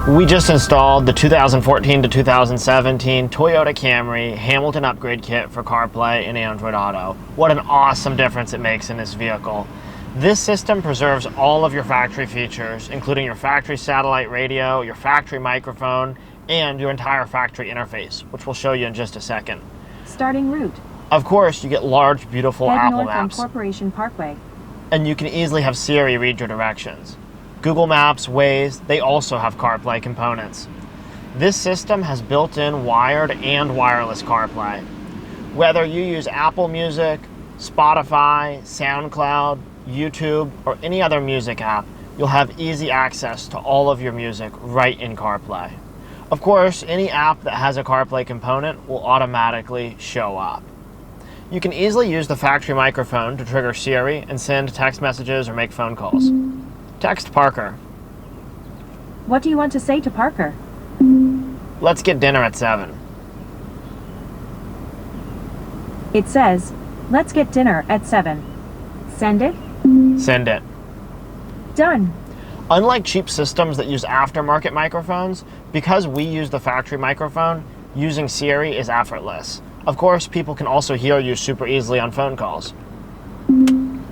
We just installed the 2014 to 2017 Toyota Camry Hamilton upgrade kit for CarPlay and Android Auto. What an awesome difference it makes in this vehicle. This system preserves all of your factory features, including your factory satellite radio, your factory microphone, and your entire factory interface, which we'll show you in just a second. Starting route. Of course, you get large, beautiful Head Apple north Maps. on Corporation Parkway. And you can easily have Siri read your directions. Google Maps, Waze, they also have CarPlay components. This system has built-in wired and wireless CarPlay. Whether you use Apple Music, Spotify, SoundCloud, YouTube, or any other music app, you'll have easy access to all of your music right in CarPlay. Of course, any app that has a CarPlay component will automatically show up. You can easily use the factory microphone to trigger Siri and send text messages or make phone calls. Text Parker. What do you want to say to Parker? Let's get dinner at 7. It says, let's get dinner at 7. Send it? Send it. Done. Unlike cheap systems that use aftermarket microphones, because we use the factory microphone, using Siri is effortless. Of course, people can also hear you super easily on phone calls.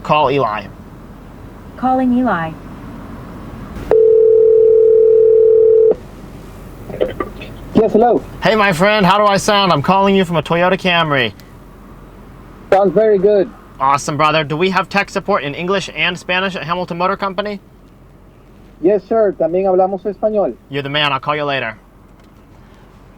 Call Eli. Calling Eli. Yes, hello. Hey, my friend, how do I sound? I'm calling you from a Toyota Camry. Sounds very good. Awesome, brother. Do we have tech support in English and Spanish at Hamilton Motor Company? Yes, sir. También hablamos español. You're the man. I'll call you later.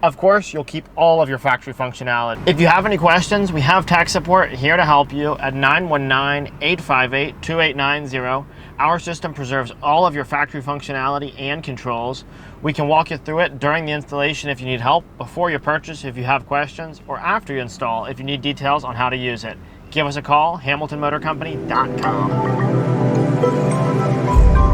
Of course, you'll keep all of your factory functionality. If you have any questions, we have tech support here to help you at 919-858-2890. Our system preserves all of your factory functionality and controls. We can walk you through it during the installation if you need help, before your purchase if you have questions, or after you install if you need details on how to use it. Give us a call, hamiltonmotorcompany.com.